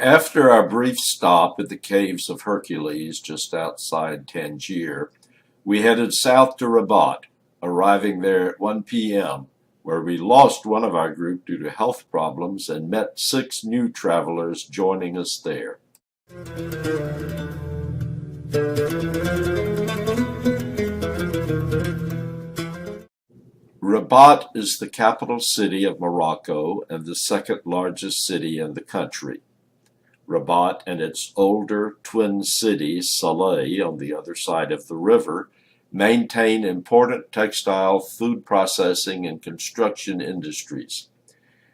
After our brief stop at the Caves of Hercules just outside Tangier, we headed south to Rabat, arriving there at 1 p.m., where we lost one of our group due to health problems and met 6 new travelers joining us there. Rabat is the capital city of Morocco and the second largest city in the country. Rabat and its older twin city, Salé, on the other side of the river, maintain important textile, food processing, and construction industries.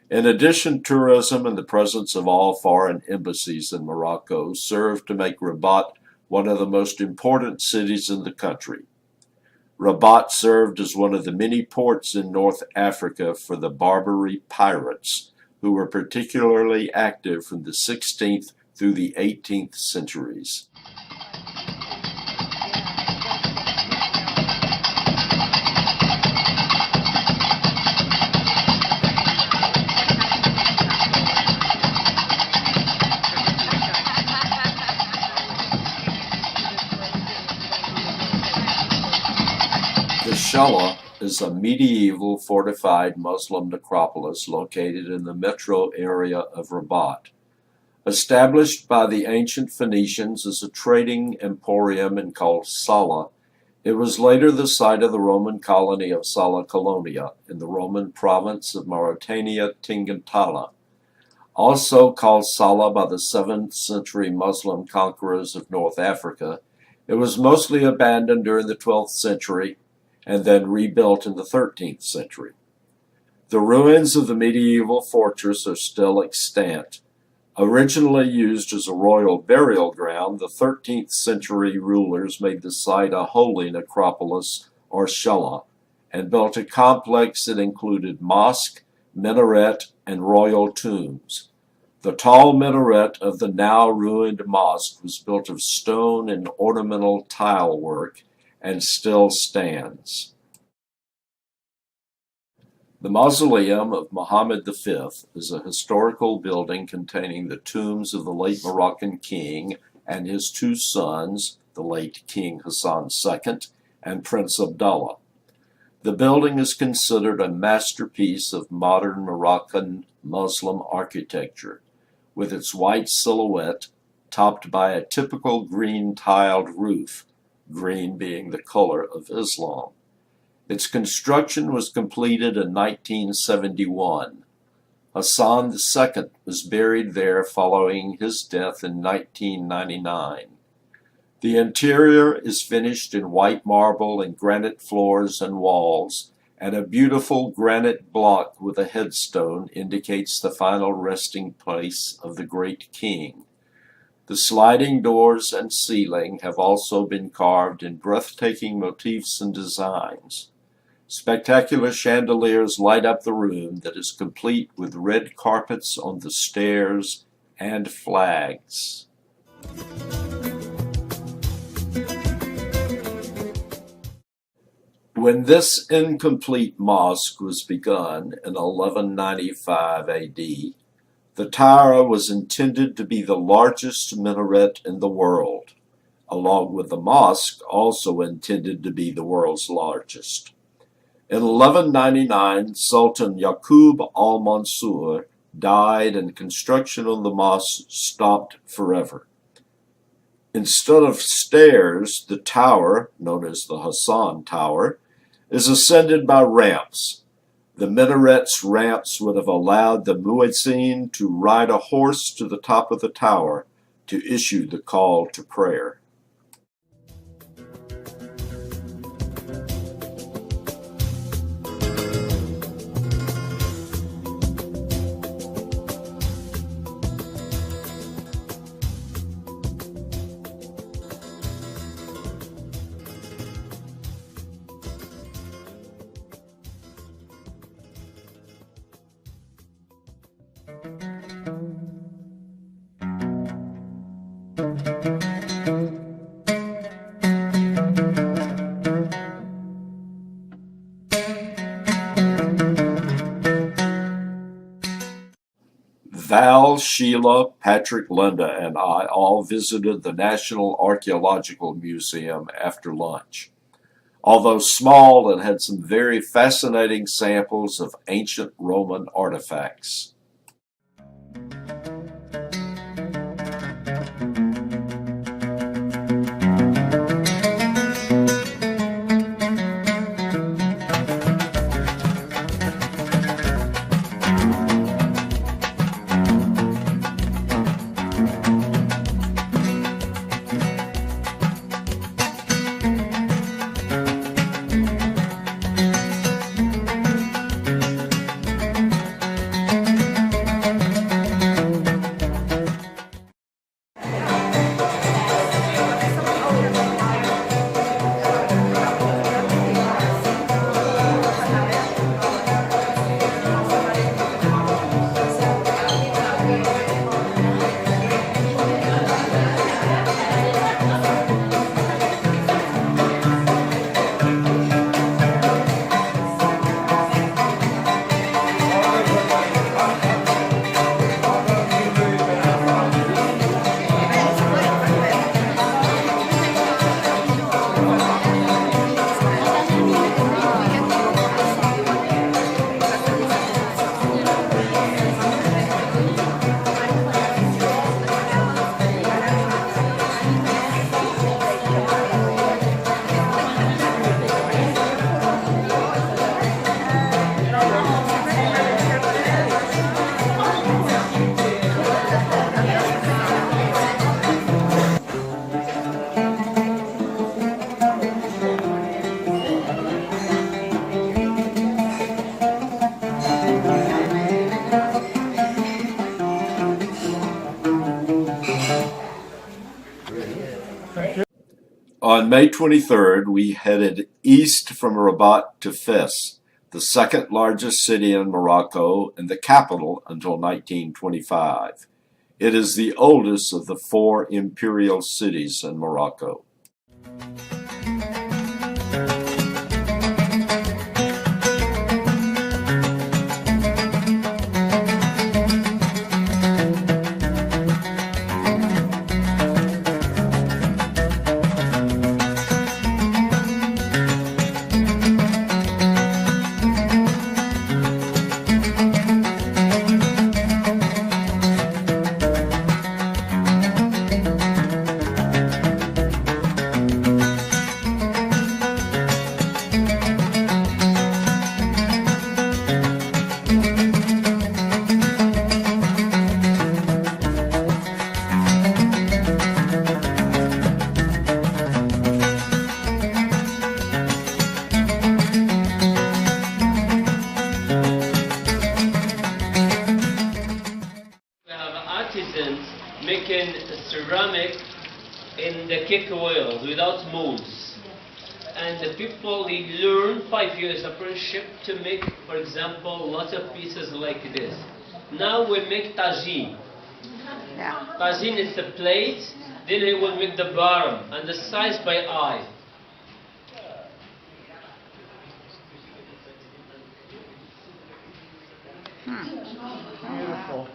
In addition, tourism and the presence of all foreign embassies in Morocco serve to make Rabat one of the most important cities in the country. Rabat served as one of the many ports in North Africa for the Barbary pirates, who were particularly active from the 16th through the 18th centuries. The Shella is a medieval fortified Muslim necropolis located in the metro area of Rabat. Established by the ancient Phoenicians as a trading emporium and called Sala, it was later the site of the Roman colony of Sala Colonia in the Roman province of Mauritania Tingitana. Also called Sala by the 7th century Muslim conquerors of North Africa, it was mostly abandoned during the 12th century and then rebuilt in the 13th century. The ruins of the medieval fortress are still extant. Originally used as a royal burial ground, the 13th century rulers made the site a holy necropolis, or shella, and built a complex that included mosque, minaret, and royal tombs. The tall minaret of the now ruined mosque was built of stone and ornamental tile work, and still stands. The Mausoleum of Mohammed V is a historical building containing the tombs of the late Moroccan king and his 2 sons, the late King Hassan II and Prince Abdullah. The building is considered a masterpiece of modern Moroccan Muslim architecture, with its white silhouette topped by a typical green tiled roof, green being the color of Islam. Its construction was completed in 1971. Hassan II was buried there following his death in 1999. The interior is finished in white marble and granite floors and walls, and a beautiful granite block with a headstone indicates the final resting place of the great king. The sliding doors and ceiling have also been carved in breathtaking motifs and designs. Spectacular chandeliers light up the room that is complete with red carpets on the stairs and flags. When this incomplete mosque was begun in 1195 AD, the tower was intended to be the largest minaret in the world, along with the mosque also intended to be the world's largest. In 1199, Sultan Yaqub al-Mansur died and construction on the mosque stopped forever. Instead of stairs, the tower, known as the Hassan Tower, is ascended by ramps. The minaret's ramps would have allowed the muezzin to ride a horse to the top of the tower to issue the call to prayer. Val, Sheila, Patrick, Linda, and I all visited the National Archaeological Museum after lunch. Although small, it had some very fascinating samples of ancient Roman artifacts. On May 23rd, we headed east from Rabat to Fes, the second largest city in Morocco and the capital until 1925. It is the oldest of the 4 imperial cities in Morocco. Making ceramic in the cake oil without molds, and the people, they learn 5 years apprenticeship to make, for example, lots of pieces like this. Now we make tagine. Tagine is the plate, then he will make the bottom and the size by eye. Beautiful.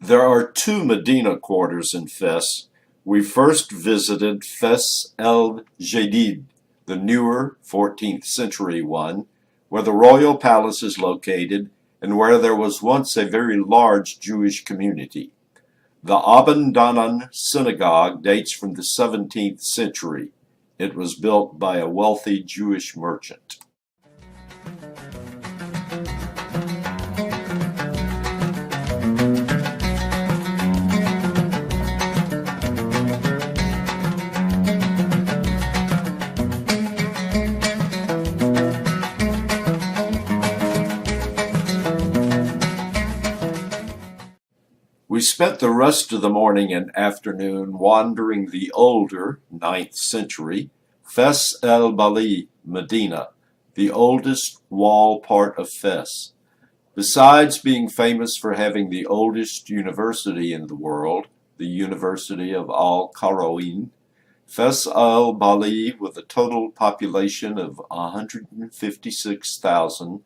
There are 2 Medina quarters in Fes. We first visited Fes el Jadid, the newer 14th century one, where the royal palace is located and where there was once a very large Jewish community. The Aben Danan synagogue dates from the 17th century. It was built by a wealthy Jewish merchant. spent the rest of the morning and afternoon wandering the older 9th century Fes el Bali Medina, the oldest wall part of Fes. Besides being famous for having the oldest university in the world, the University of Al-Qarawiyyin, Fes el Bali, with a total population of 156,000,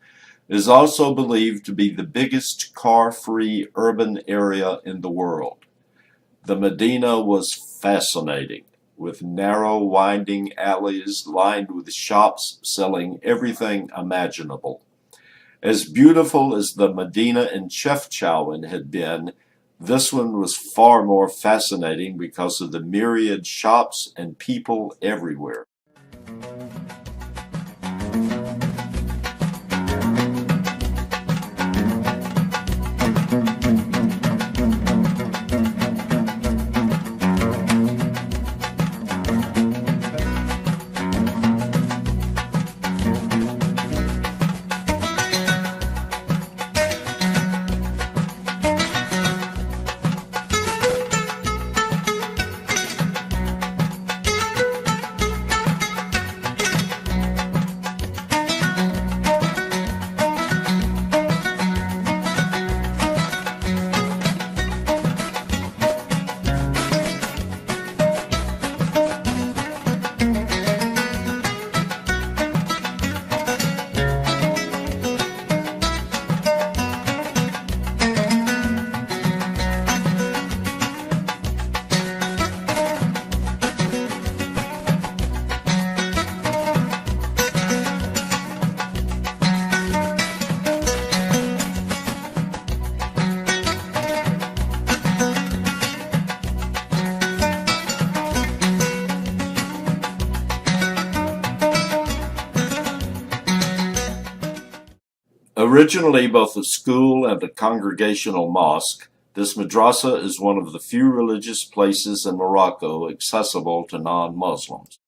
is also believed to be the biggest car-free urban area in the world. The Medina was fascinating, with narrow, winding alleys lined with shops selling everything imaginable. As beautiful as the Medina in Chefchaouen had been, this one was far more fascinating because of the myriad shops and people everywhere. Originally both a school and a congregational mosque, this madrasa is one of the few religious places in Morocco accessible to non-Muslims.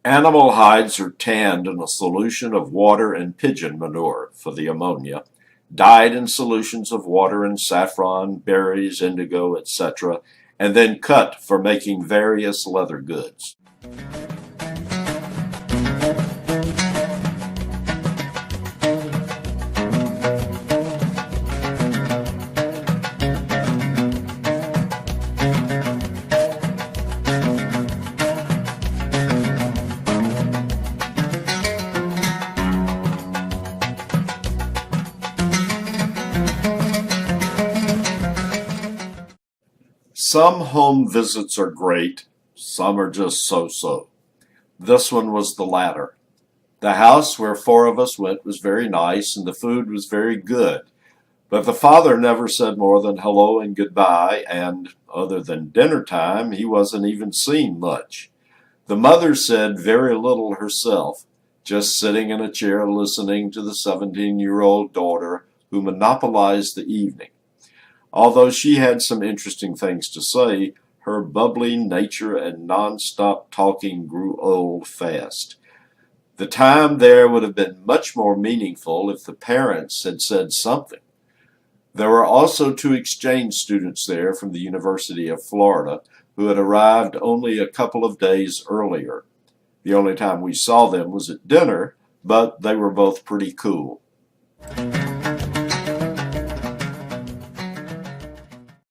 Animal hides are tanned in a solution of water and pigeon manure for the ammonia, dyed in solutions of water and saffron, berries, indigo, etc., and then cut for making various leather goods. Some home visits are great, some are just so-so. This one was the latter. The house where 4 of us went was very nice and the food was very good, but the father never said more than hello and goodbye, and other than dinner time, he wasn't even seen much. The mother said very little herself, just sitting in a chair listening to the 17-year-old daughter who monopolized the evening. Although she had some interesting things to say, her bubbly nature and non-stop talking grew old fast. The time there would have been much more meaningful if the parents had said something. There were also 2 exchange students there from the University of Florida who had arrived only a couple of days earlier. The only time we saw them was at dinner, but they were both pretty cool.